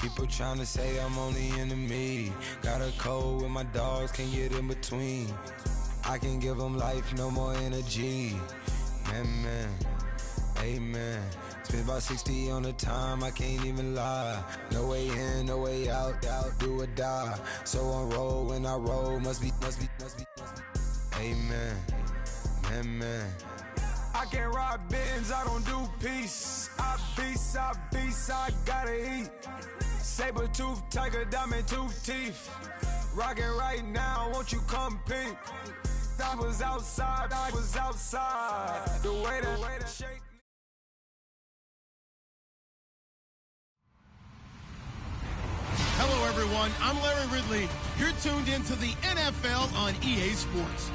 People tryna say I'm only enemy. Got a code with my dogs, can't get in between. I can give them life, no more energy. Man, amen. Spent about 60 on the time, I can't even lie. No way in, no way out, do or die. So on roll, when I roll, must be. Amen, man. I can't ride Benz, I don't do peace. I beast, I gotta eat. Saber tooth, tiger, diamond tooth teeth. Rockin' right now, won't you come peep? I was outside. The way that shake. Hello, everyone. I'm Larry Ridley. You're tuned into the NFL on EA Sports.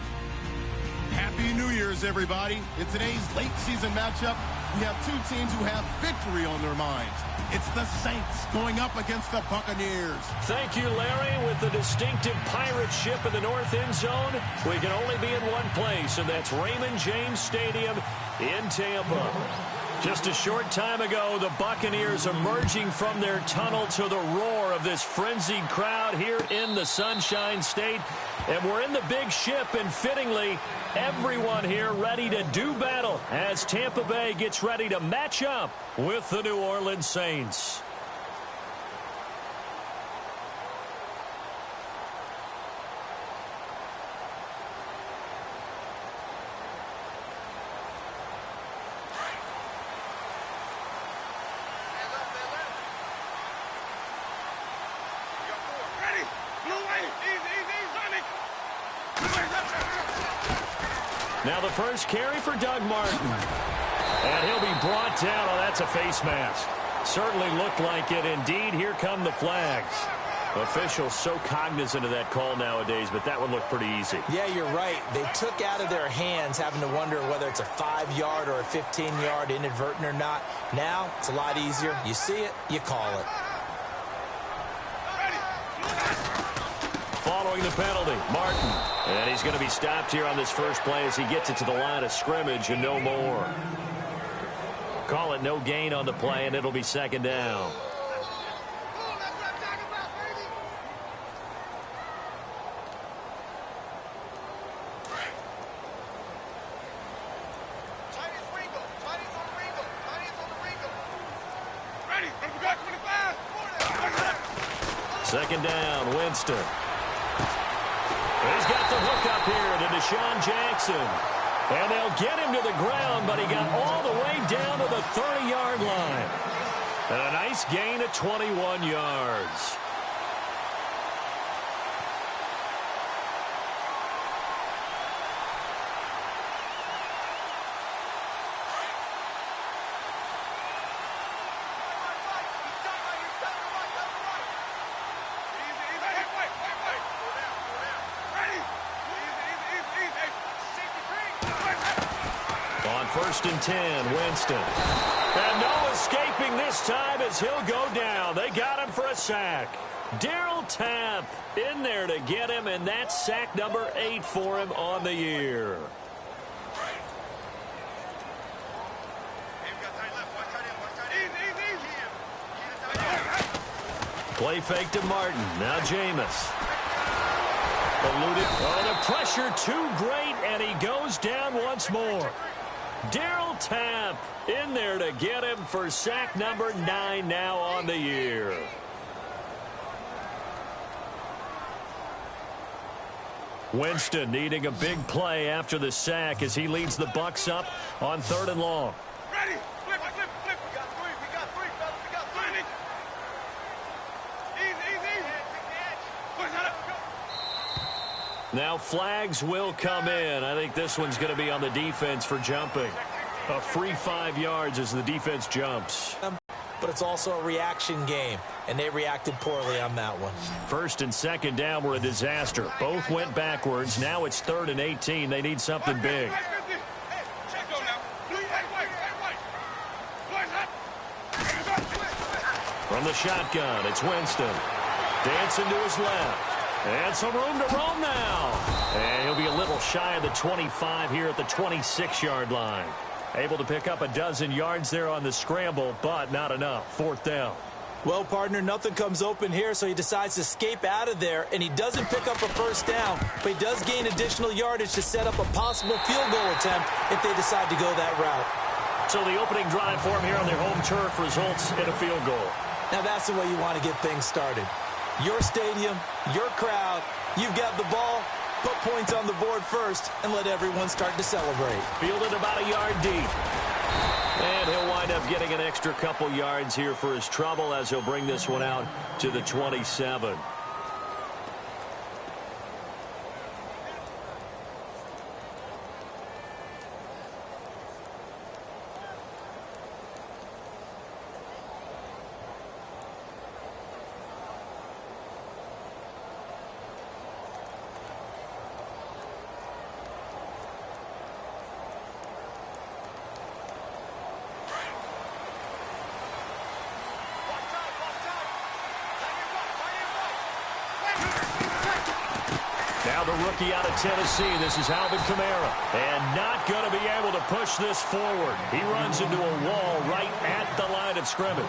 Happy New Year's, everybody. In today's late season matchup, we have two teams who have victory on their minds. It's the Saints going up against the Buccaneers. Thank you, Larry. With the distinctive pirate ship in the north end zone, we can only be in one place, and that's Raymond James Stadium in Tampa. Just a short time ago, the Buccaneers emerging from their tunnel to the roar of this frenzied crowd here in the Sunshine State. And we're in the big ship, and fittingly, everyone here ready to do battle as Tampa Bay gets ready to match up with the New Orleans Saints. Now the first carry for Doug Martin. And he'll be brought down. Oh, that's a face mask. Certainly looked like it. Indeed, here come the flags. Officials so cognizant of that call nowadays, but that one looked pretty easy. Yeah, you're right. They took out of their hands having to wonder whether it's a 5-yard or a 15-yard inadvertent or not. Now, it's a lot easier. You see it, you call it. Following the penalty, Martin. And he's going to be stopped here on this first play as he gets it to the line of scrimmage and no more. Call it no gain on the play, and it'll be second down. Second down, Winston. He's got the hook up here to Deshaun Jackson. And they'll get him to the ground, but he got all the way down to the 30-yard line. And a nice gain of 21 yards. First and 10, Winston. And no escaping this time as he'll go down. They got him for a sack. Darryl Tapp in there to get him, and that's sack number 8 for him on the year. Play fake to Martin. Now Jameis. Eluded. Oh, the pressure too great, and he goes down once more. Darryl Tapp in there to get him for sack number 9 now on the year. Winston needing a big play after the sack as he leads the Bucs up on 3rd and long. Ready? Flip. We got three, fellas. We got three. Easy. Push it up. Now flags will come in. I think this one's going to be on the defense for jumping. A free 5 yards as the defense jumps. But it's also a reaction game, and they reacted poorly on that one. First and second down were a disaster. Both went backwards. Now it's 3rd and 18. They need something big. From the shotgun, it's Winston. Dancing to his left. And some room to roam now. And he'll be a little shy of the 25 here at the 26-yard line. Able to pick up a dozen yards there on the scramble, but not enough. 4th down. Well, partner, nothing comes open here, so he decides to escape out of there, and he doesn't pick up a first down, but he does gain additional yardage to set up a possible field goal attempt if they decide to go that route. So the opening drive for him here on their home turf results in a field goal. Now that's the way you want to get things started. Your stadium, your crowd, you've got the ball, put points on the board first, and let everyone start to celebrate. Fielded about a yard deep. And he'll wind up getting an extra couple yards here for his trouble as he'll bring this one out to the 27. Now the rookie out of Tennessee, this is Alvin Kamara. And not going to be able to push this forward. He runs into a wall right at the line of scrimmage.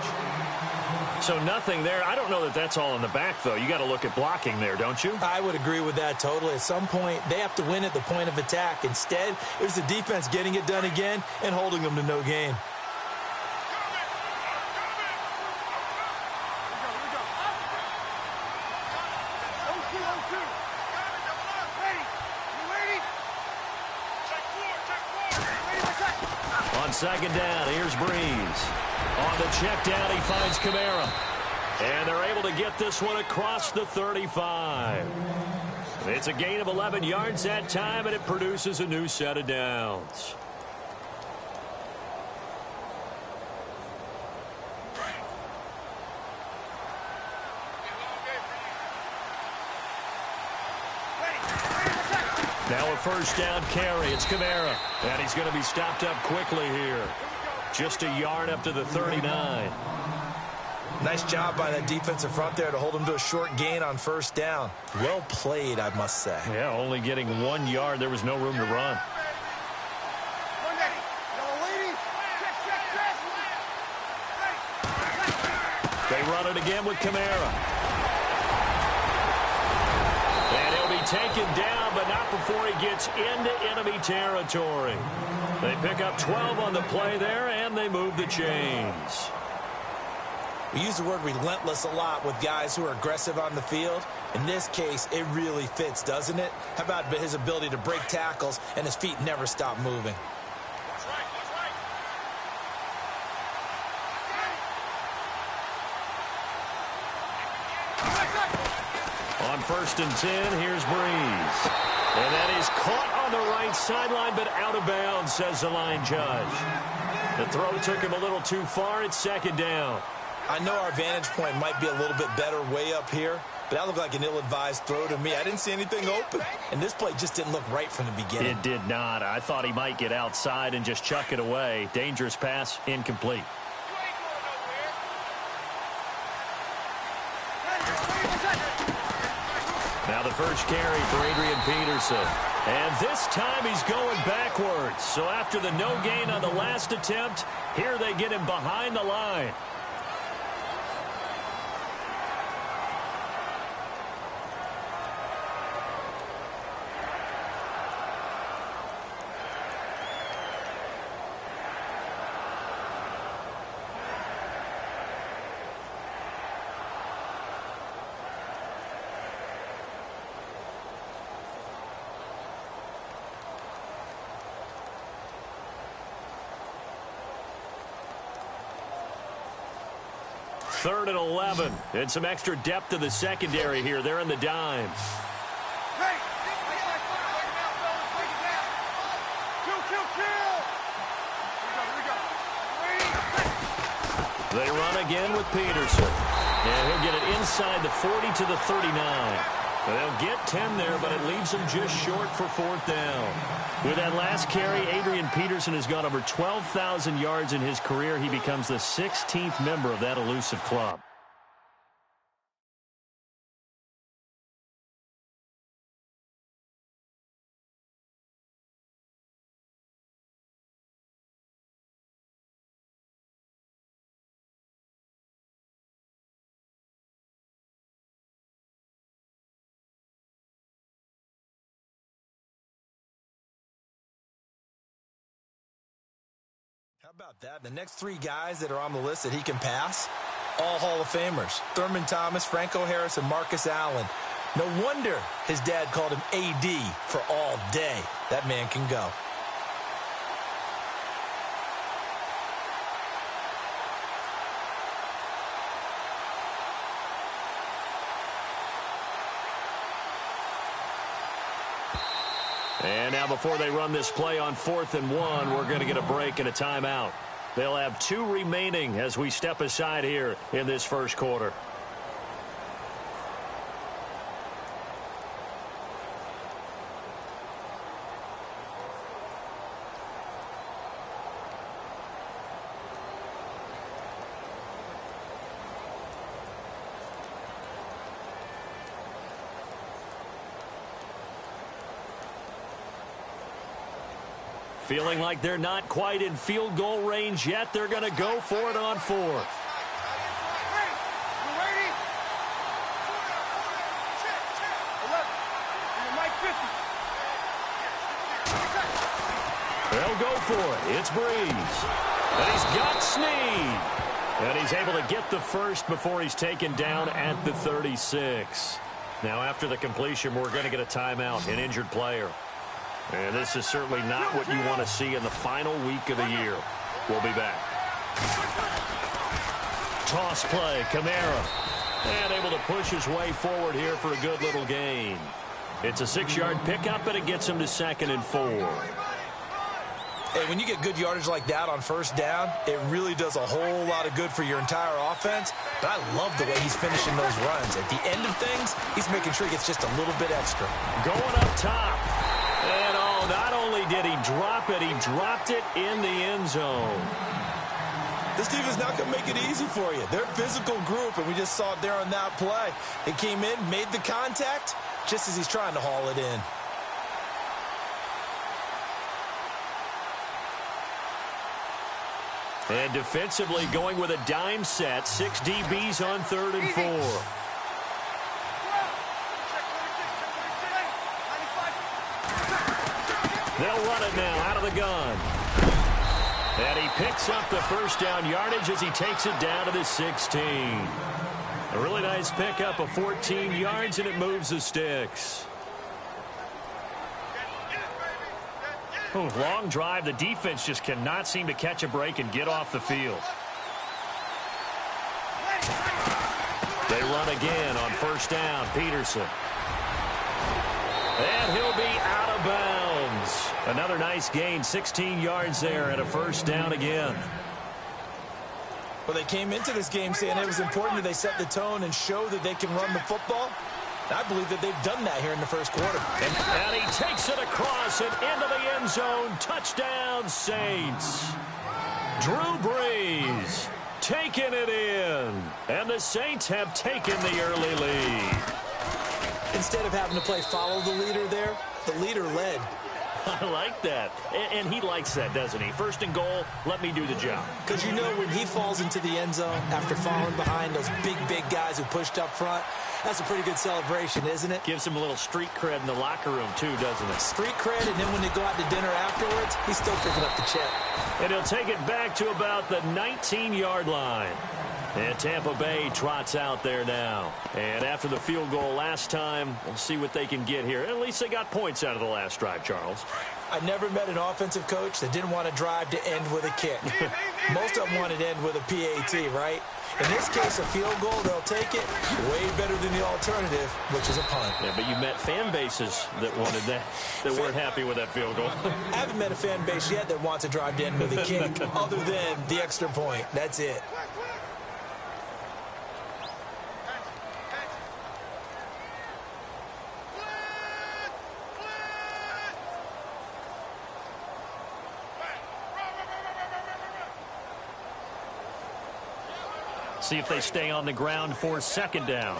So nothing there. I don't know that that's all in the back, though. You got to look at blocking there, don't you? I would agree with that totally. At some point, they have to win at the point of attack. Instead, it was the defense getting it done again and holding them to no gain. On second down, here's Breeze. On the check down, he finds Kamara. And they're able to get this one across the 35. It's a gain of 11 yards that time, and it produces a new set of downs. Now a first down carry. It's Kamara. And he's going to be stopped up quickly here. Just a yard up to the 39. Nice job by that defensive front there to hold him to a short gain on first down. Well played, I must say. Yeah, only getting 1 yard. There was no room to run. They run it again with Kamara. And he'll be taken down, but not before he gets into enemy territory. They pick up 12 on the play there, and they move the chains. We use the word relentless a lot with guys who are aggressive on the field. In this case, it really fits, doesn't it? How about his ability to break tackles and his feet never stop moving? On first and 10, here's Breeze. And that is caught on the right sideline, but out of bounds, says the line judge. The throw took him a little too far. It's second down. I know our vantage point might be a little bit better way up here, but that looked like an ill-advised throw to me. I didn't see anything open, and this play just didn't look right from the beginning. It did not. I thought he might get outside and just chuck it away. Dangerous pass, incomplete. Now the first carry for Adrian Peterson. And this time he's going backwards. So after the no gain on the last attempt, here they get him behind the line. Third and 11, and some extra depth to the secondary here. They're in the dime. They run again with Peterson. And he'll get it inside the 40 to the 39. They'll get 10 there, but it leaves them just short for fourth down. With that last carry, Adrian Peterson has gone over 12,000 yards in his career. He becomes the 16th member of that elusive club. about that? The next three guys that are on the list that he can pass, all Hall of Famers. Thurman Thomas, Franco Harris, and Marcus Allen. No wonder his dad called him AD for all day. That man can go. And now before they run this play on 4th and 1, we're going to get a break and a timeout. They'll have 2 remaining as we step aside here in this first quarter. Feeling like they're not quite in field goal range yet. They're going to go for it on 4th. They'll go for it. It's Breeze. And he's got Snead. And he's able to get the first before he's taken down at the 36. Now after the completion, we're going to get a timeout, an injured player. And this is certainly not what you want to see in the final week of the year. We'll be back. Toss play, Kamara. And able to push his way forward here for a good little gain. It's a 6-yard pickup, and it gets him to 2nd and 4. Hey, when you get good yardage like that on first down, it really does a whole lot of good for your entire offense. But I love the way he's finishing those runs. At the end of things, he's making sure he gets just a little bit extra. Going up top. And oh, not only did he drop it, he dropped it in the end zone. This team is not going to make it easy for you. They're a physical group, and we just saw it there on that play. They came in, made the contact, just as he's trying to haul it in. And defensively going with a dime set, 6 DBs on 3rd and 4. They'll run it now out of the gun. And he picks up the first down yardage as he takes it down to the 16. A really nice pickup of 14 yards, and it moves the sticks. Oh, long drive. The defense just cannot seem to catch a break and get off the field. They run again on first down. Peterson. And he'll be out of bounds. Another nice gain, 16 yards there, and a first down again. Well, they came into this game saying it was important that they set the tone and show that they can run the football. I believe that they've done that here in the first quarter. And he takes it across and into the end zone. Touchdown, Saints. Drew Brees taking it in. And the Saints have taken the early lead. Instead of having to play follow the leader there, the leader led. I like that. And he likes that, doesn't he? 1st and goal, let me do the job. Because you know when he falls into the end zone after falling behind those big guys who pushed up front, that's a pretty good celebration, isn't it? Gives him a little street cred in the locker room, too, doesn't it? Street cred, and then when they go out to dinner afterwards, he's still picking up the check. And he'll take it back to about the 19-yard line. And Tampa Bay trots out there now. And after the field goal last time, we'll see what they can get here. At least they got points out of the last drive, Charles. I never met an offensive coach that didn't want to drive to end with a kick. Most of them wanted to end with a PAT, right? In this case, a field goal, they'll take it way better than the alternative, which is a punt. Yeah, but you met fan bases that wanted that, that weren't happy with that field goal. I haven't met a fan base yet that wants to drive to end with a kick other than the extra point. That's it. See if they stay on the ground for 2nd down.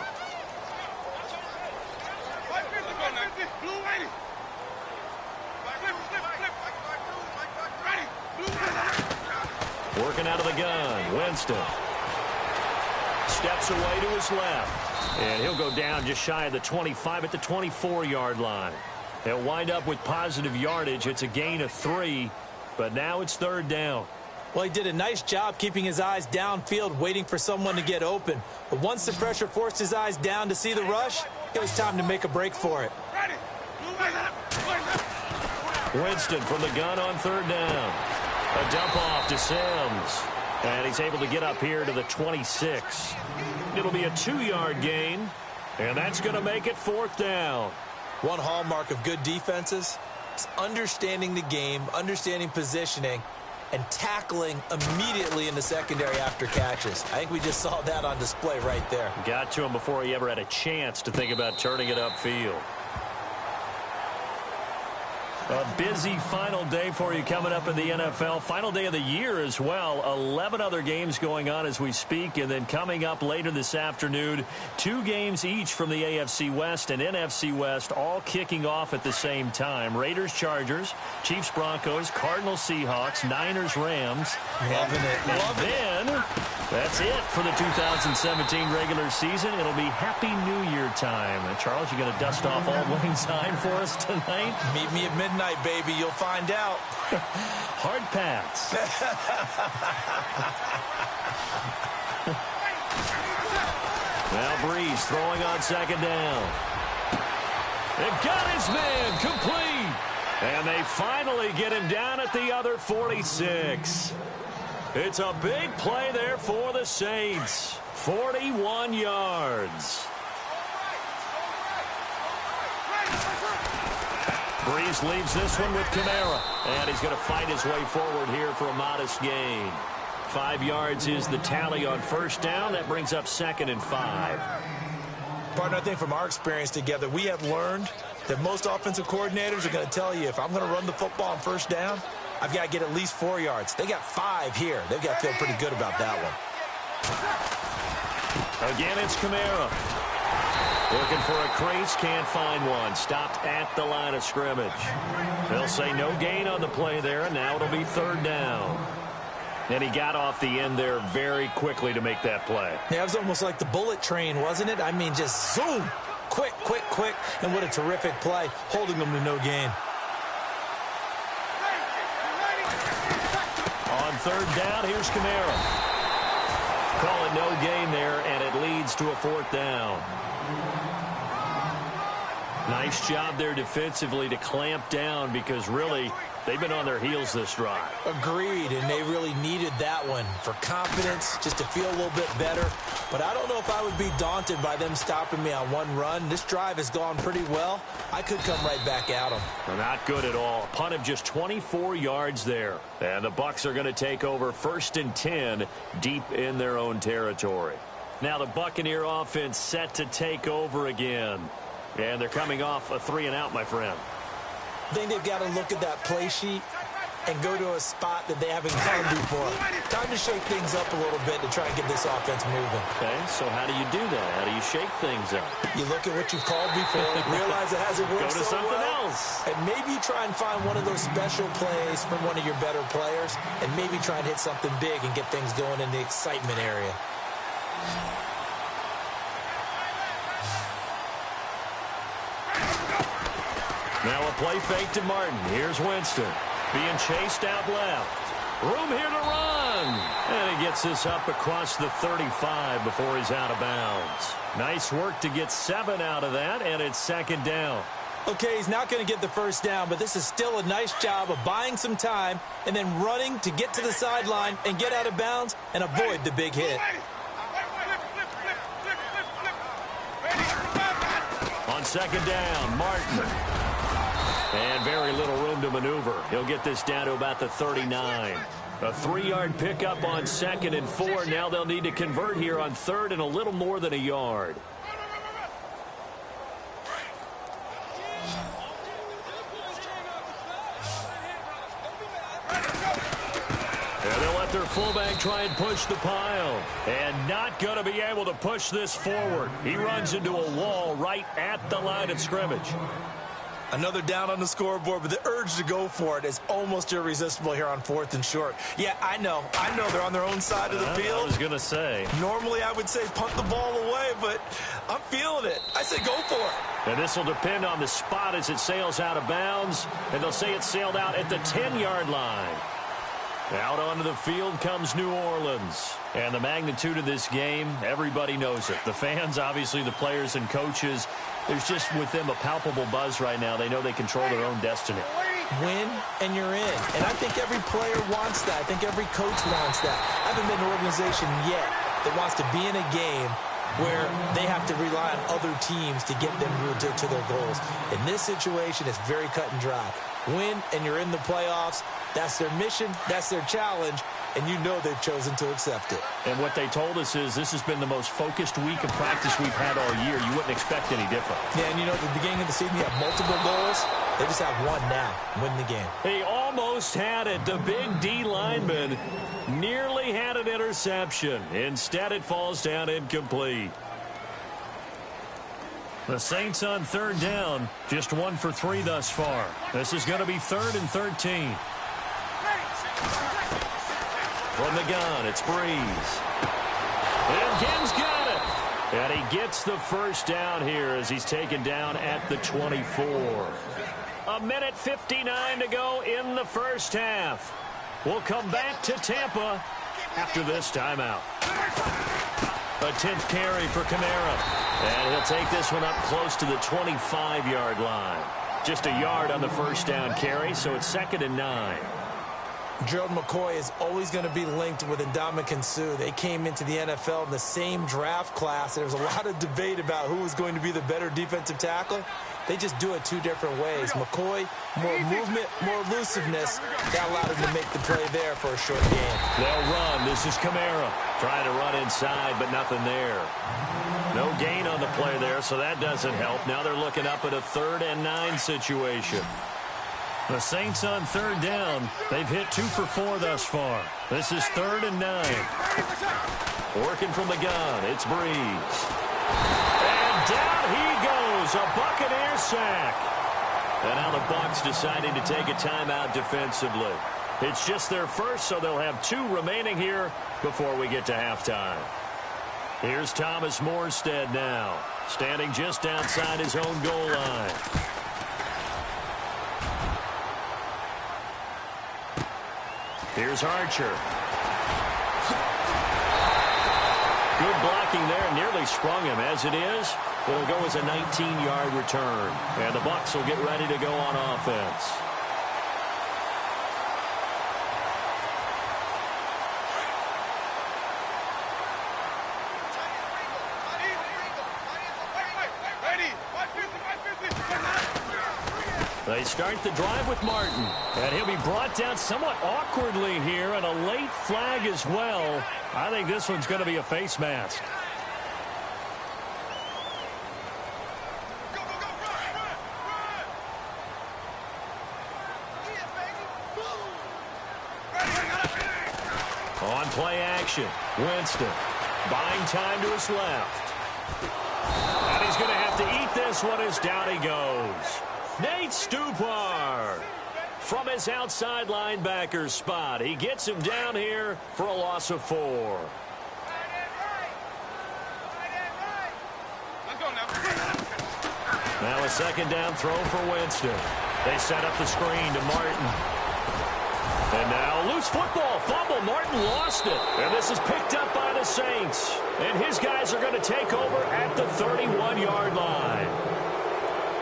Working out of the gun, Winston. Steps away to his left. And he'll go down just shy of the 25 at the 24-yard line. They'll wind up with positive yardage. It's a gain of 3, but now it's 3rd down. Well, he did a nice job keeping his eyes downfield, waiting for someone to get open. But once the pressure forced his eyes down to see the rush, it was time to make a break for it. Winston from the gun on third down. A dump off to Sims. And he's able to get up here to the 26. It'll be a 2-yard gain. And that's going to make it fourth down. One hallmark of good defenses is understanding the game, understanding positioning, and tackling immediately in the secondary after catches. I think we just saw that on display right there. Got to him before he ever had a chance to think about turning it upfield. A busy final day for you coming up in the NFL. Final day of the year as well. 11 other games going on as we speak. And then coming up later this afternoon, 2 games each from the AFC West and NFC West, all kicking off at the same time. Raiders, Chargers, Chiefs, Broncos, Cardinals, Seahawks, Niners, Rams. Loving it. And then that's it for the 2017 regular season. It'll be Happy New Year time. Charles, you going to dust off Old Lang Syne for us tonight? Meet me at midnight, baby. You'll find out. Hard pass. Now Breeze throwing on second down. It got his man complete. And they finally get him down at the other 46. It's a big play there for the Saints. 41 yards. Breeze leaves this one with Kamara. And he's going to fight his way forward here for a modest gain. 5 yards is the tally on first down. That brings up 2nd and 5. Partner, I think from our experience together, we have learned that most offensive coordinators are going to tell you, if I'm going to run the football on first down, I've got to get at least 4 yards. They got 5 here. They've got to feel pretty good about that one. Again, it's Kamara. Looking for a crease, can't find one. Stopped at the line of scrimmage. They'll say no gain on the play there, and now it'll be third down. And he got off the end there very quickly to make that play. Yeah, it was almost like the bullet train, wasn't it? I mean, just zoom. Quick, quick, quick. And what a terrific play, holding them to no gain. On third down, here's Kamara. Call it no gain there, and it leads to a fourth down. Nice job there defensively to clamp down, because really they've been on their heels this drive. Agreed, and they really needed that one for confidence, just to feel a little bit better. But I don't know if I would be daunted by them stopping me on one run. This drive has gone pretty well. I could come right back at them. They're not good at all. Punt of just 24 yards there. And the Bucs are going to take over 1st and 10 deep in their own territory. Now the Buccaneer offense set to take over again. And they're coming off a 3-and-out, my friend. I think they've got to look at that play sheet and go to a spot that they haven't gone before. Time to shake things up a little bit to try and get this offense moving. Okay, so how do you do that? How do you shake things up? You look at what you've called before, realize it hasn't worked Go to so something well, else. and maybe try and find one of those special plays from one of your better players, and maybe try and hit something big and get things going in the excitement area. Now a play fake to Martin. Here's Winston. Being chased out left. Room here to run. And he gets this up across the 35 before he's out of bounds. Nice work to get 7 out of that, and it's 2nd down. Okay, he's not going to get the first down, but this is still a nice job of buying some time and then running to get to the sideline and get out of bounds and avoid the big hit. On 2nd down, Martin. And very little room to maneuver. He'll get this down to about the 39. A 3-yard pickup on 2nd and 4. Now they'll need to convert here on 3rd and a little more than a yard. And they'll let their fullback try and push the pile. And not going to be able to push this forward. He runs into a wall right at the line of scrimmage. Another down on the scoreboard, but the urge to go for it is almost irresistible here on 4th and short. Yeah, I know they're on their own side of the field. I was going to say. Normally I would say punt the ball away, but I'm feeling it. I say go for it. And this will depend on the spot as it sails out of bounds. And they'll say it sailed out at the 10-yard line. Out onto the field comes New Orleans. And the magnitude of this game, everybody knows it. The fans, obviously the players and coaches, there's just with them a palpable buzz right now. They know they control their own destiny. Win, and you're in. And I think every player wants that. I think every coach wants that. I haven't been an organization yet that wants to be in a game where they have to rely on other teams to get them to their goals. In this situation, it's very cut and dry. Win, and you're in the playoffs. That's their mission. That's their challenge. And you know they've chosen to accept it. And what they told us is this has been the most focused week of practice we've had all year. You wouldn't expect any different. Yeah, and you know, at the beginning of the season, you have multiple goals. They just have one now. Win the game. He almost had it. The big D lineman nearly had an interception. Instead, it falls down incomplete. The Saints on third down, just 1 for 3 thus far. This is going to be 3rd and 13. From the gun, it's Breeze. And Gim's got it. And he gets the first down here as he's taken down at the 24. 1:59 to go in the first half. We'll come back to Tampa after this timeout. A 10th carry for Kamara. And he'll take this one up close to the 25-yard line. Just a yard on the first down carry, so it's 2nd and 9. Gerald McCoy is always going to be linked with Ndamukong Suh. They came into the NFL in the same draft class. There was a lot of debate about who was going to be the better defensive tackle. They just do it 2 different ways. McCoy, more movement, more elusiveness. That allowed him to make the play there for a short game. They'll run. This is Kamara trying to run inside, but nothing there. No gain on the play there, so that doesn't help. Now they're looking up at a 3rd and 9 situation. The Saints on third down. They've hit 2 for 4 thus far. This is 3rd and 9. Working from the gun, it's Breeze. And down he goes, a Buccaneer sack. And now the Bucs deciding to take a timeout defensively. It's just their first, so they'll have 2 remaining here before we get to halftime. Here's Thomas Morstead now, standing just outside his own goal line. Here's Archer. Good blocking there, nearly sprung him. As it is, it'll go as a 19-yard return. And the Bucs will get ready to go on offense. They start the drive with Martin. And he'll be brought down somewhat awkwardly here, and a late flag as well. I think this one's going to be a face mask. On play action, Winston buying time to his left. And he's going to have to eat this one as down he goes. Nate Stupar from his outside linebacker spot. He gets him down here for a loss of 4. Now a 2nd down throw for Winston. They set up the screen to Martin. And now loose football fumble. Martin lost it. And this is picked up by the Saints. And his guys are going to take over at the 31-yard line.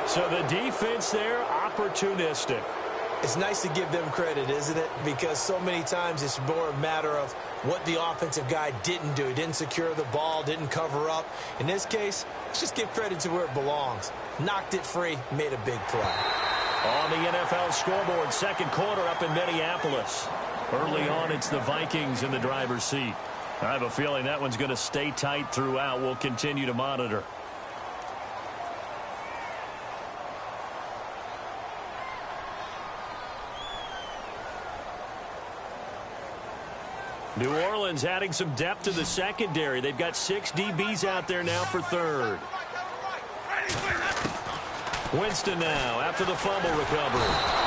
So the defense there, opportunistic. It's nice to give them credit, isn't it? Because so many times it's more a matter of what the offensive guy didn't do. He didn't secure the ball, didn't cover up. In this case, let's just give credit to where it belongs. Knocked it free, made a big play. On the NFL scoreboard, 2nd quarter up in Minneapolis. Early on, it's the Vikings in the driver's seat. I have a feeling that one's going to stay tight throughout. We'll continue to monitor. New Orleans adding some depth to the secondary. They've got 6 DBs out there now for 3rd. Winston now after the fumble recovery.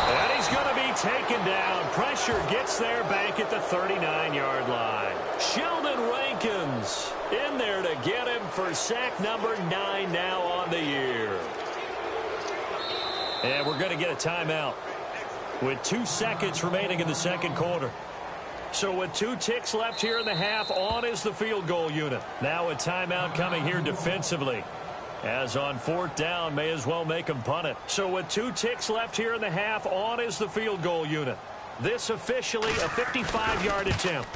And he's going to be taken down. Pressure gets there back at the 39-yard line. Sheldon Rankins in there to get him for sack number 9 now on the year. And we're going to get a timeout with 2 seconds remaining in the 2nd quarter. So with 2 ticks left here in the half, on is the field goal unit. Now a timeout coming here defensively. As on 4th down, may as well make them punt it. So with 2 ticks left here in the half, on is the field goal unit. This officially a 55-yard attempt.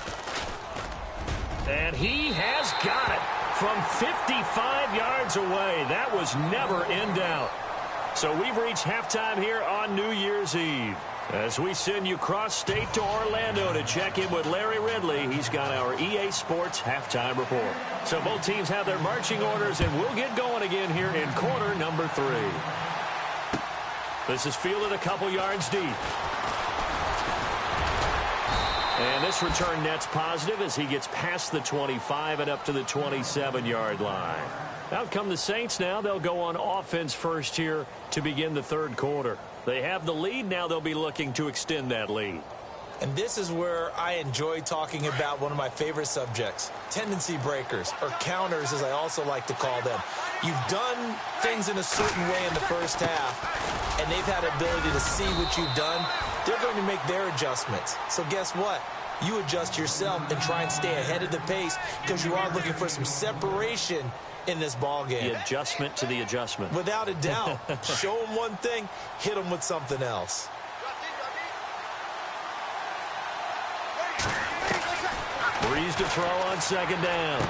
And he has got it from 55 yards away. That was never in doubt. So we've reached halftime here on New Year's Eve. As we send you cross-state to Orlando to check in with Larry Ridley, he's got our EA Sports halftime report. So both teams have their marching orders, and we'll get going again here in quarter number 3. This is fielded a couple yards deep. And this return net's positive as he gets past the 25 and up to the 27-yard line. Out come the Saints now. They'll go on offense first here to begin the 3rd quarter. They have the lead. Now they'll be looking to extend that lead. And this is where I enjoy talking about one of my favorite subjects, tendency breakers, or counters as I also like to call them. You've done things in a certain way in the first half, and they've had the ability to see what you've done. They're going to make their adjustments. So guess what? You adjust yourself and try and stay ahead of the pace because you are looking for some separation in this ball game. The adjustment to the adjustment. Without a doubt. Show them one thing, hit them with something else. Breeze to throw on 2nd down.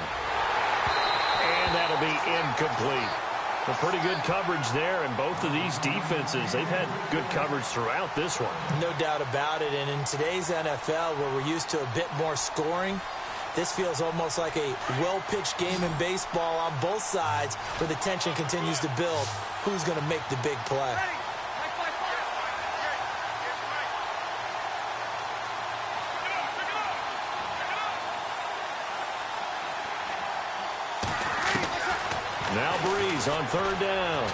And that'll be incomplete. A pretty good coverage there, and both of these defenses, they've had good coverage throughout this one. No doubt about it, and in today's NFL, where we're used to a bit more scoring, this feels almost like a well-pitched game in baseball on both sides where the tension continues to build. Who's going to make the big play? Now Breeze on 3rd down.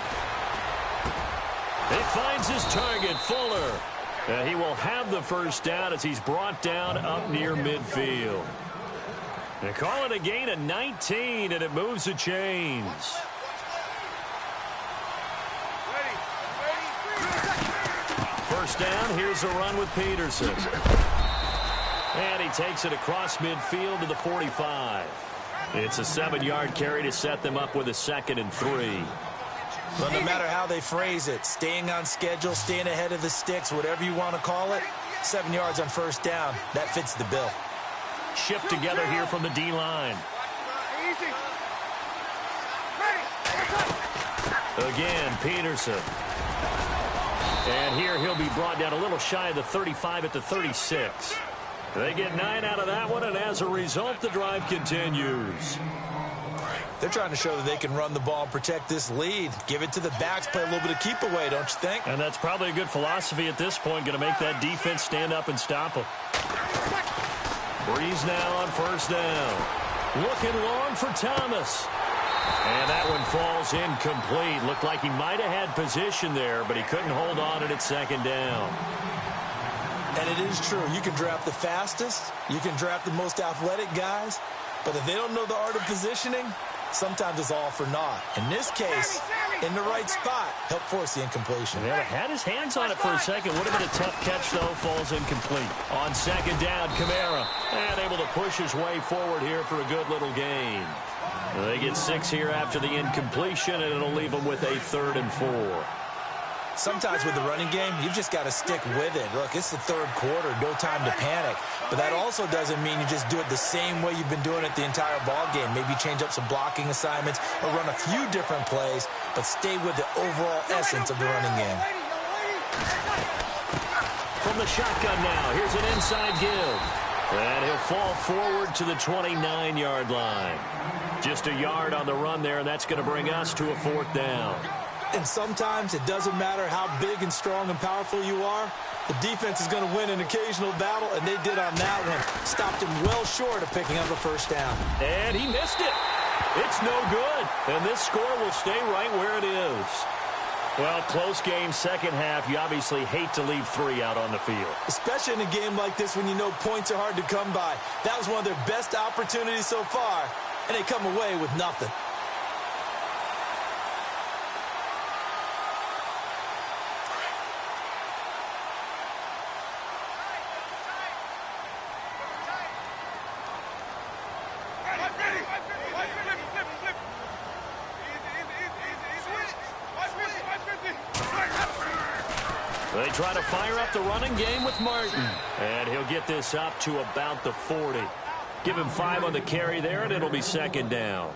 He finds his target, Fuller. And he will have the first down as he's brought down up near midfield. They call it a gain of 19, and it moves the chains. First down, here's a run with Peterson. And he takes it across midfield to the 45. It's a 7-yard carry to set them up with a 2nd and 3. Well, no matter how they phrase it, staying on schedule, staying ahead of the sticks, whatever you want to call it, 7 yards on first down, that fits the bill. Shift together here from the D-line. Again, Peterson. And here he'll be brought down a little shy of the 35 at the 36. They get 9 out of that one, and as a result, the drive continues. They're trying to show that they can run the ball and protect this lead. Give it to the backs, play a little bit of keep away, don't you think? And that's probably a good philosophy at this point, going to make that defense stand up and stop them. Breeze now on first down. Looking long for Thomas. And that one falls incomplete. Looked like he might have had position there, but he couldn't hold on at 2nd down. And it is true. You can draft the fastest. You can draft the most athletic guys. But if they don't know the art of positioning, sometimes it's all for naught. In this case, in the right spot, helped force the incompletion. Yeah, had his hands on it for a second. Would have been a tough catch, though. Falls incomplete. On 2nd down, Kamara. And able to push his way forward here for a good little gain. They get 6 here after the incompletion, and it'll leave them with a 3rd and 4. Sometimes with the running game, you've just got to stick with it. Look, it's the 3rd quarter, no time to panic. But that also doesn't mean you just do it the same way you've been doing it the entire ball game. Maybe change up some blocking assignments or run a few different plays, but stay with the overall essence of the running game. From the shotgun now, here's an inside give. And he'll fall forward to the 29-yard line. Just a yard on the run there, and that's going to bring us to a 4th down. And sometimes it doesn't matter how big and strong and powerful you are. The defense is going to win an occasional battle, and they did on that one. Stopped him well short of picking up a first down. And he missed it. It's no good. And this score will stay right where it is. Well, close game, second half. You obviously hate to leave 3 out on the field. Especially in a game like this when you know points are hard to come by. That was one of their best opportunities so far, and they come away with nothing. try to fire up the running game with Martin. And he'll get this up to about the 40. Give him 5 on the carry there, and it'll be second down.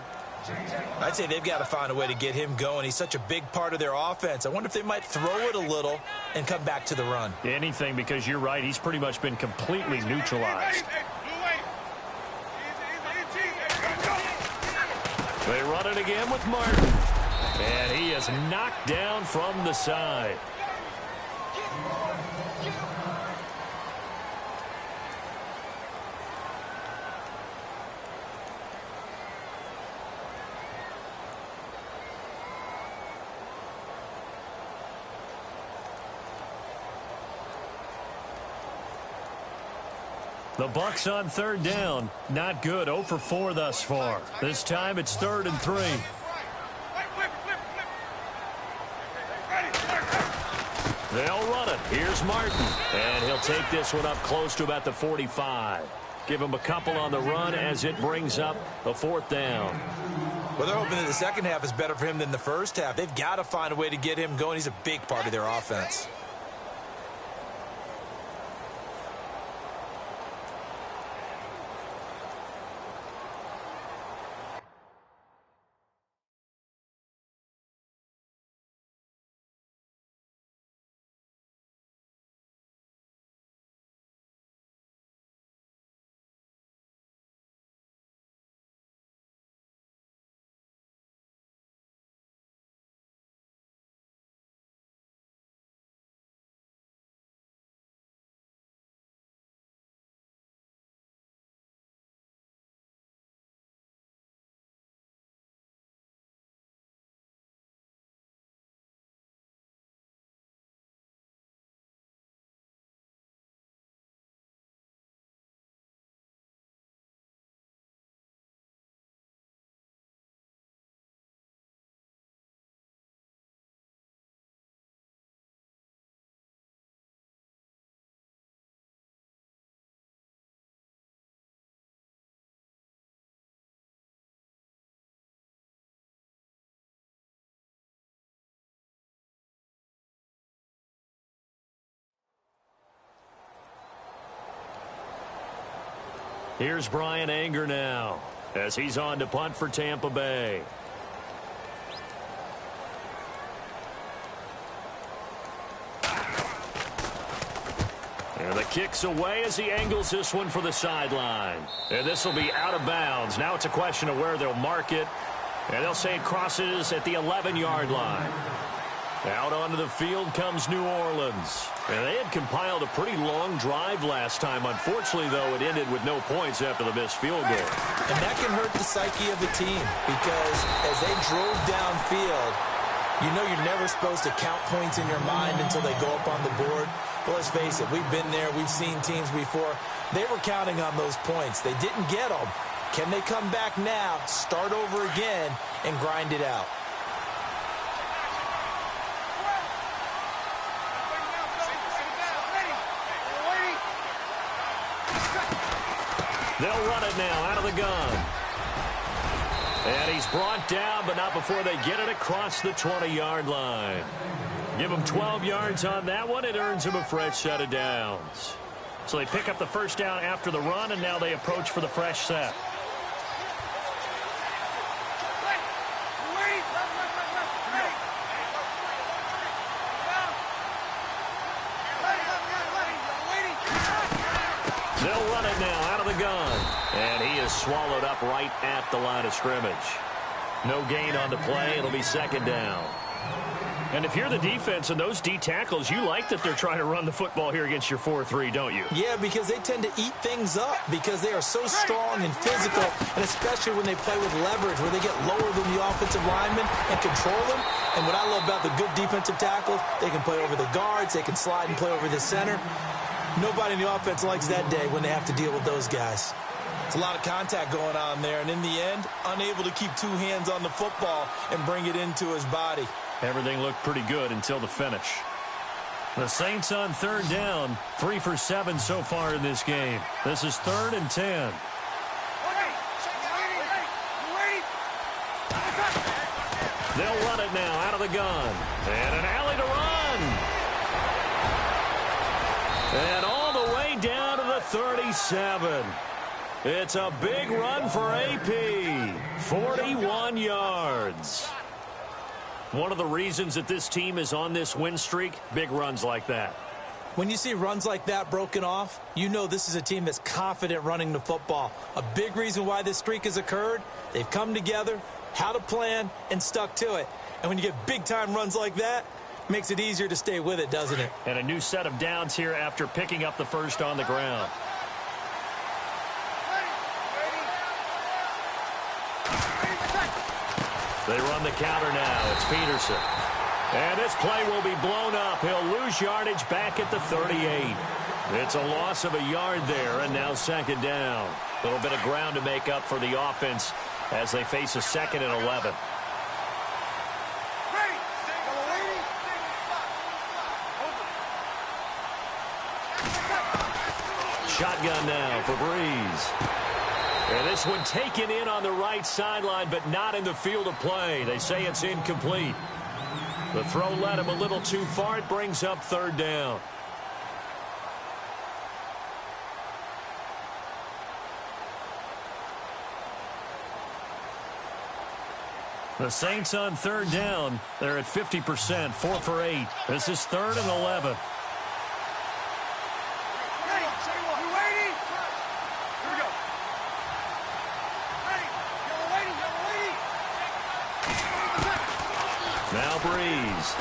I'd say they've got to find a way to get him going. He's such a big part of their offense. I wonder if they might throw it a little and come back to the run. Anything, because you're right. He's pretty much been completely neutralized. They run it again with Martin. And he is knocked down from the side. The Bucs on third down. Not good. 0 for 4 thus far. This time it's 3rd and 3. They'll run it. Here's Martin. And he'll take this one up close to about the 45. Give him a couple on the run as it brings up the 4th down. Well, they're hoping that the second half is better for him than the first half. They've got to find a way to get him going. He's a big part of their offense. Here's Brian Anger now as he's on to punt for Tampa Bay. And the kick's away as he angles this one for the sideline. And this will be out of bounds. Now it's a question of where they'll mark it. And they'll say it crosses at the 11-yard line. Out onto the field comes New Orleans. And they had compiled a pretty long drive last time. Unfortunately, though, it ended with no points after the missed field goal. And that can hurt the psyche of the team because as they drove downfield, you know you're never supposed to count points in your mind until they go up on the board. But let's face it, we've been there. We've seen teams before. They were counting on those points. They didn't get them. Can they come back now, start over again, and grind it out? They'll run it now out of the gun. And he's brought down, but not before they get it across the 20-yard line. Give him 12 yards on that one. It earns him a fresh set of downs. So they pick up the first down after the run, and now they approach for the fresh set. They'll run it now out of the gun. And he is swallowed up right at the line of scrimmage. No gain on the play. It'll be second down. And if you're the defense and those D tackles, you like that they're trying to run the football here against your 4-3, don't you? Yeah, because they tend to eat things up because they are so strong and physical, and especially when they play with leverage, where they get lower than the offensive linemen and control them. And what I love about the good defensive tackles, they can play over the guards, they can slide and play over the center. Nobody in the offense likes that day when they have to deal with those guys. It's a lot of contact going on there, and in the end, unable to keep two hands on the football and bring it into his body. Everything looked pretty good until the finish. The Saints on third down, 3 for 7 so far in this game. This is 3rd and 10. They'll run it now out of the gun. And an alley to run. And all the way down to the 37. It's a big run for AP. 41 yards. One of the reasons that this team is on this win streak, big runs like that. When you see runs like that broken off, you know this is a team that's confident running the football. A big reason why this streak has occurred, they've come together, had a plan, and stuck to it. And when you get big-time runs like that, it makes it easier to stay with it, doesn't it? And a new set of downs here after picking up the first on the ground. They run the counter now. It's Peterson. And this play will be blown up. He'll lose yardage back at the 38. It's a loss of a yard there, and now second down. A little bit of ground to make up for the offense as they face a 2nd and 11. Shotgun now for Breeze. And this one taken in on the right sideline, but not in the field of play. They say it's incomplete. The throw led him a little too far. It brings up third down. The Saints on third down. They're at 50%, 4 for 8. This is 3rd and 11. Now Breeze.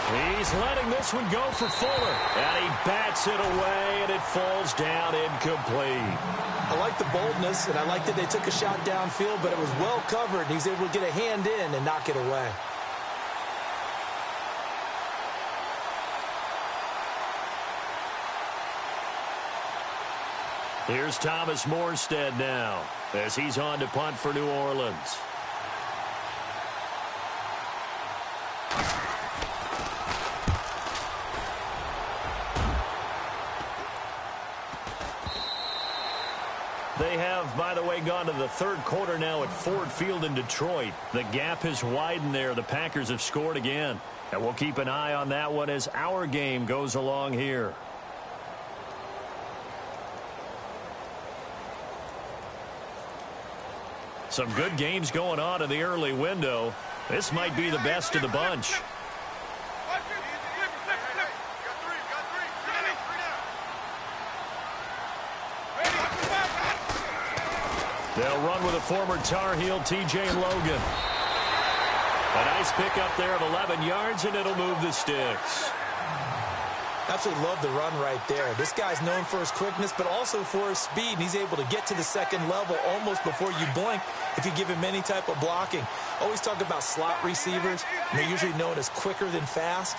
He's letting this one go for Fuller. And he bats it away, and it falls down incomplete. I like the boldness, and I like that they took a shot downfield, but it was well covered. He's able to get a hand in and knock it away. Here's Thomas Morstead now as he's on to punt for New Orleans. They have, by the way, gone to the third quarter now at Ford Field in Detroit. The gap has widened there. The Packers have scored again. And we'll keep an eye on that one as our game goes along here. Some good games going on in the early window. This might be the best of the bunch. They'll run with a former Tar Heel, T.J. Logan. A nice pickup there of 11 yards, and it'll move the sticks. Absolutely love the run right there. This guy's known for his quickness, but also for his speed, and he's able to get to the second level almost before you blink if you give him any type of blocking. Always talk about slot receivers, and they're usually known as quicker than fast.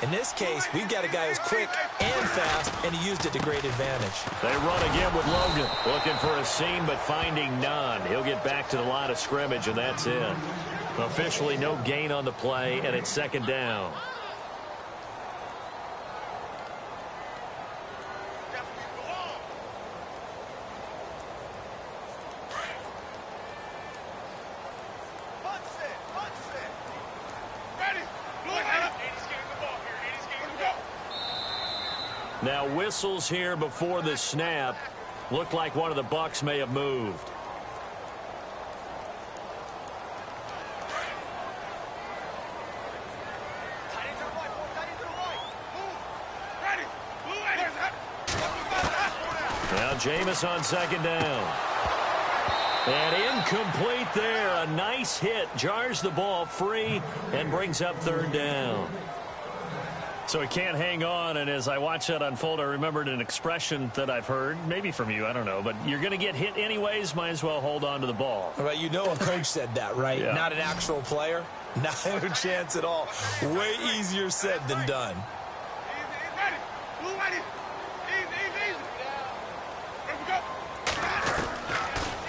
In this case, we've got a guy who's quick and fast, and he used it to great advantage. They run again with Logan. Looking for a seam, but finding none. He'll get back to the line of scrimmage, and that's it. Officially no gain on the play, and it's second down. Now whistles here before the snap. Looked like one of the Bucs may have moved. Now Jameis on second down. And incomplete there. A nice hit. Jars the ball free and brings up third down. So he can't hang on, and as I watch that unfold, I remembered an expression that I've heard, maybe from you, I don't know, but you're going to get hit anyways, might as well hold on to the ball. Well, you know a coach said that, right? Yeah. Not an actual player. Not a chance at all. Way easier said than done.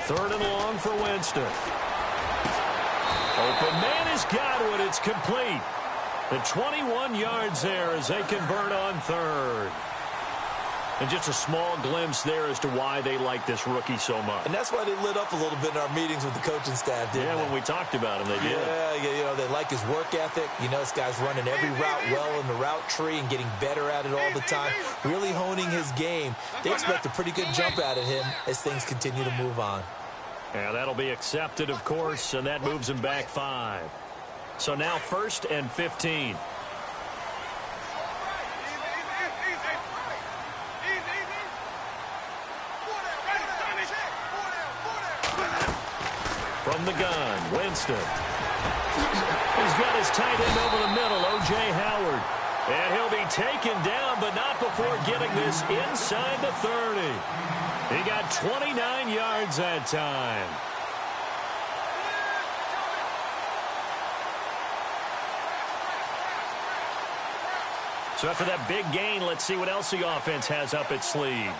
Third and long for Winston. Open man has got it. It's complete. The 21 yards there as they convert on third. And just a small glimpse there as to why they like this rookie so much. And that's why they lit up a little bit in our meetings with the coaching staff, didn't they? When we talked about him, they did. Yeah, they like his work ethic. This guy's running every route well in the route tree and getting better at it all the time, really honing his game. They expect a pretty good jump out of him as things continue to move on. Yeah, that'll be accepted, of course, and that moves him back 5. So now 1st and 15. From the gun, Winston. He's got his tight end over the middle, O.J. Howard. And he'll be taken down, but not before getting this inside the 30. He got 29 yards that time. So after that big gain, let's see what else the offense has up its sleeve.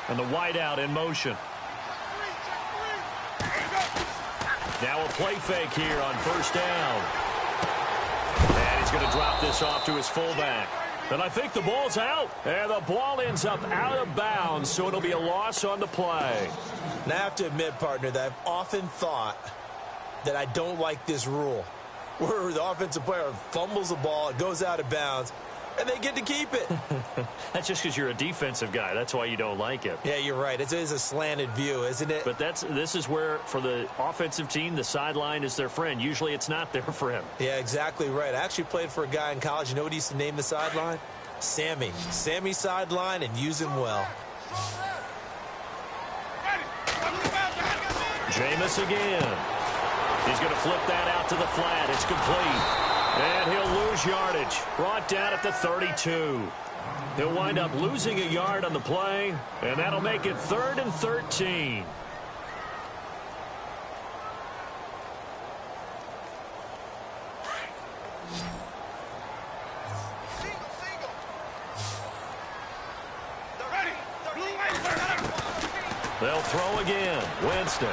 And the wideout in motion. Now a play fake here on 1st down. And he's going to drop this off to his fullback. And I think the ball's out. And the ball ends up out of bounds, so it'll be a loss on the play. Now, I have to admit, partner, that I've often thought that I don't like this rule, where the offensive player fumbles the ball, it goes out of bounds, and they get to keep it. That's just because you're a defensive guy. That's why you don't like it. Yeah, you're right. It is a slanted view, isn't it? But this is where, for the offensive team, the sideline is their friend. Usually it's not their friend. Yeah, exactly right. I actually played for a guy in college. You know what he used to name the sideline? Sammy. Sammy sideline, and use him well. Jameis again. He's going to flip that out to the flat. It's complete. And he'll lose yardage. Brought down at the 32. He'll wind up losing a yard on the play, and that'll make it 3rd and 13. They'll throw again. Winston.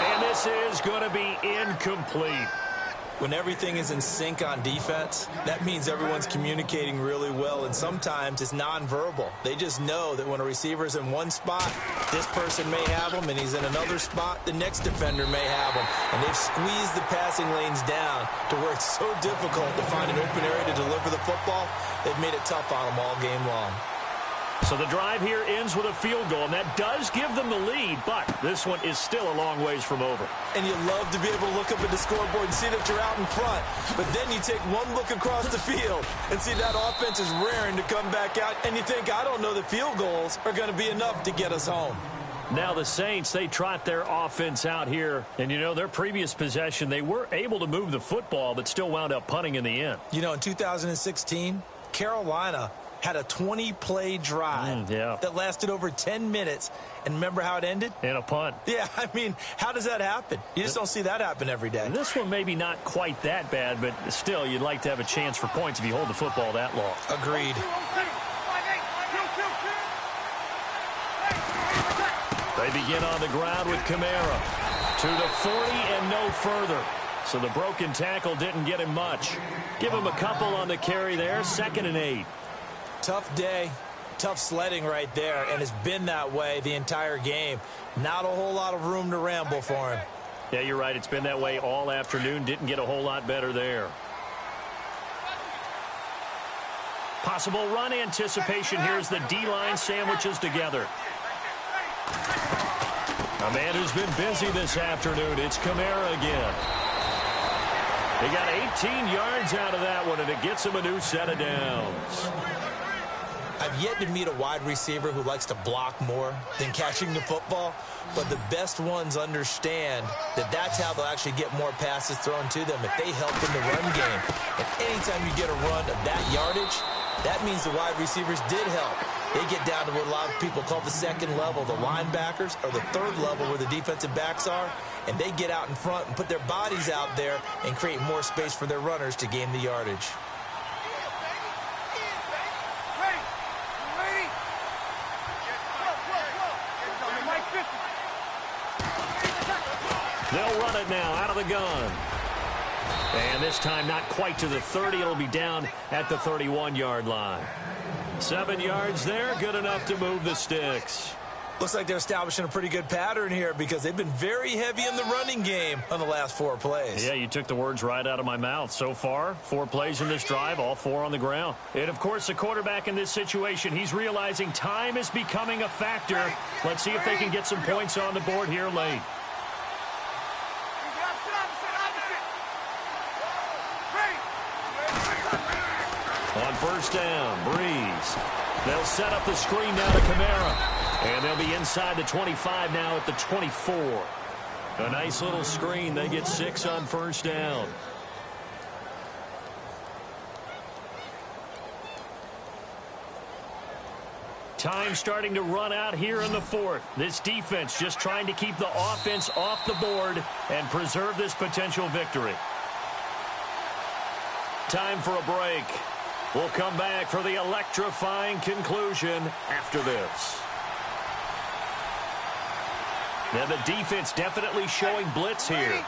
And this is going to be incomplete. When everything is in sync on defense, that means everyone's communicating really well, and sometimes it's nonverbal. They just know that when a receiver's in one spot, this person may have him, and he's in another spot, the next defender may have him. And they've squeezed the passing lanes down to where it's so difficult to find an open area to deliver the football. They've made it tough on them all game long. So the drive here ends with a field goal, and that does give them the lead, but this one is still a long ways from over. And you love to be able to look up at the scoreboard and see that you're out in front, but then you take one look across the field and see that offense is raring to come back out, and you think, I don't know that field goals are going to be enough to get us home. Now the Saints, they trot their offense out here, and their previous possession, they were able to move the football, but still wound up punting in the end. In 2016, Carolina had a 20-play drive that lasted over 10 minutes. And remember how it ended? In a punt. Yeah, how does that happen? You just don't see that happen every day. This one maybe not quite that bad, but still, you'd like to have a chance for points if you hold the football that long. Agreed. They begin on the ground with Kamara. To the 40 and no further. So the broken tackle didn't get him much. Give him a couple on the carry there. 2nd and 8. Tough day, tough sledding right there, and it's been that way the entire game. Not a whole lot of room to ramble for him. Yeah, you're right. It's been that way all afternoon. Didn't get a whole lot better there. Possible run anticipation. Here's the D-line sandwiches together. A man who's been busy this afternoon. It's Kamara again. He got 18 yards out of that one, and it gets him a new set of downs. I've yet to meet a wide receiver who likes to block more than catching the football, but the best ones understand that that's how they'll actually get more passes thrown to them if they help in the run game. And anytime you get a run of that yardage, that means the wide receivers did help. They get down to what a lot of people call the 2nd level, the linebackers, or the 3rd level where the defensive backs are, and they get out in front and put their bodies out there and create more space for their runners to gain the yardage. They'll run it now out of the gun. And this time not quite to the 30. It'll be down at the 31-yard line. 7 yards there, good enough to move the sticks. Looks like they're establishing a pretty good pattern here because they've been very heavy in the running game on the last 4 plays. Yeah, you took the words right out of my mouth. So far, 4 plays in this drive, all 4 on the ground. And, of course, the quarterback in this situation, he's realizing time is becoming a factor. Let's see if they can get some points on the board here late. On first down, Breeze. They'll set up the screen now to Kamara. And they'll be inside the 25 now at the 24. A nice little screen. They get 6 on first down. Time starting to run out here in the 4th. This defense just trying to keep the offense off the board and preserve this potential victory. Time for a break. We'll come back for the electrifying conclusion after this. Now the defense definitely showing blitz here.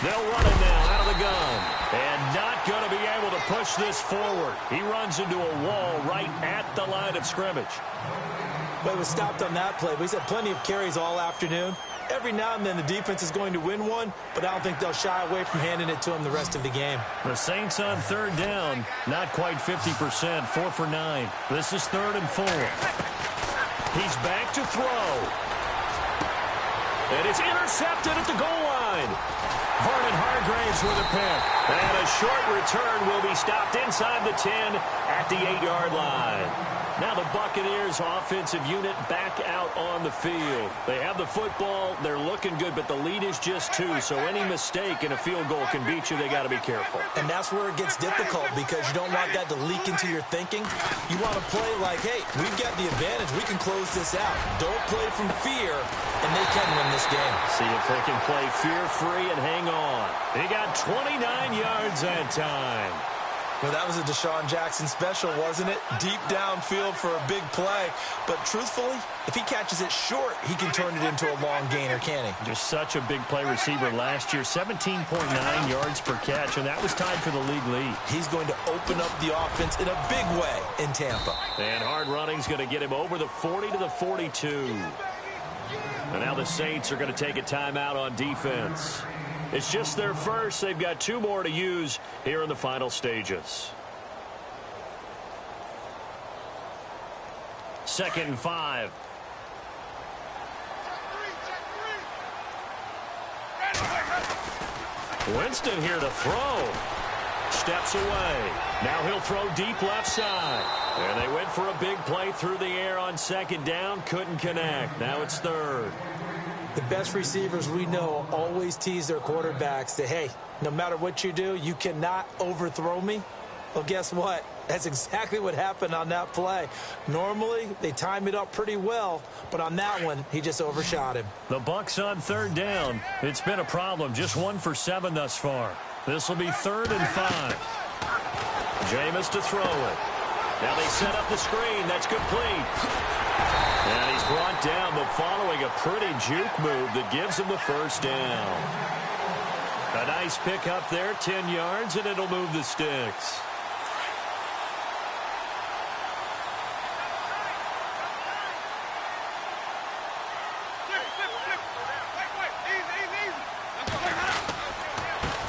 They'll run it now out of the gun. And not going to be able to push this forward. He runs into a wall right at the line of scrimmage. Well, he was stopped on that play, but he's had plenty of carries all afternoon. Every now and then the defense is going to win one, but I don't think they'll shy away from handing it to him the rest of the game. The Saints on third down, not quite 50%, 4 for 9. This is 3rd and 4. He's back to throw. And it's intercepted at the goal line. Vernon Hargraves with a pick. And a short return will be stopped inside the 10 at the 8-yard line. Now the Buccaneers offensive unit back out on the field. They have the football. They're looking good, but the lead is just 2. So any mistake in a field goal can beat you. They got to be careful. And that's where it gets difficult because you don't want that to leak into your thinking. You want to play like, hey, we've got the advantage. We can close this out. Don't play from fear, and they can win this game. See if they can play fear-free and hang on. He got 29 yards that time. Well, that was a Deshaun Jackson special, wasn't it? Deep downfield for a big play. But truthfully, if he catches it short, he can turn it into a long gainer, can't he? Just such a big play receiver last year. 17.9 yards per catch, and that was tied for the league lead. He's going to open up the offense in a big way in Tampa. And hard running's going to get him over the 40 to the 42. And now the Saints are going to take a timeout on defense. It's just their first. They've got 2 more to use here in the final stages. 2nd and 5. Winston here to throw. Steps away. Now he'll throw deep left side. And they went for a big play through the air on 2nd down. Couldn't connect. Now it's 3rd. The best receivers we know always tease their quarterbacks that, hey, no matter what you do, you cannot overthrow me. Well, guess what? That's exactly what happened on that play. Normally, they time it up pretty well, but on that one, he just overshot him. The Bucs on 3rd down. It's been a problem. Just 1 for 7 thus far. This will be 3rd and 5. Jameis to throw it. Now they set up the screen. That's complete. And he's brought down, but following a pretty juke move that gives him the 1st down. A nice pick up there, 10 yards, and it'll move the sticks.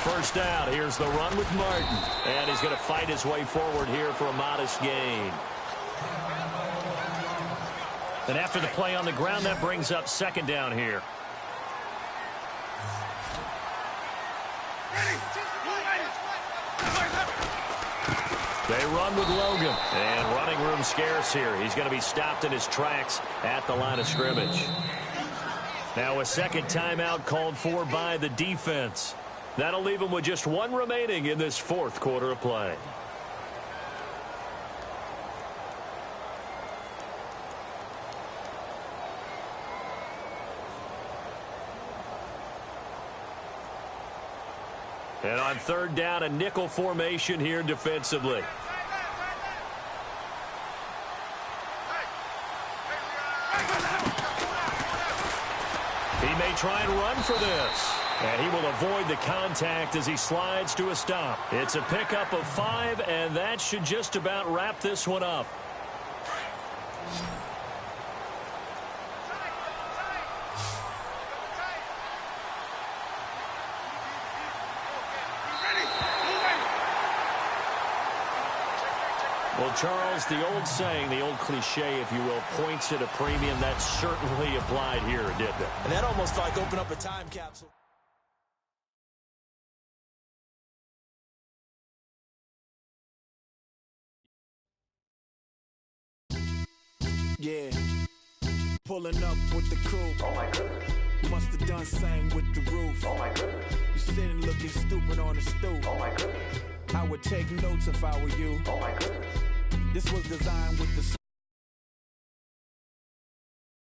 First down. Here's the run with Martin. And he's going to fight his way forward here for a modest gain. And after the play on the ground, that brings up 2nd down here. They run with Logan. And running room scarce here. He's going to be stopped in his tracks at the line of scrimmage. Now a 2nd timeout called for by the defense. That'll leave him with just 1 remaining in this 4th quarter of play. And on third down, a nickel formation here defensively. He may try and run for this. And he will avoid the contact as he slides to a stop. It's a pickup of 5, and that should just about wrap this one up. Well, Charles, the old saying, the old cliche, if you will, points at a premium. That certainly applied here, didn't it? And that almost like opened up a time capsule. Yeah, pulling up with the crew. Oh my goodness. Must have done same with the roof. Oh my goodness. You sitting looking stupid on the stoop. Oh my goodness. I would take notes if I were you. Oh my goodness. This was designed with the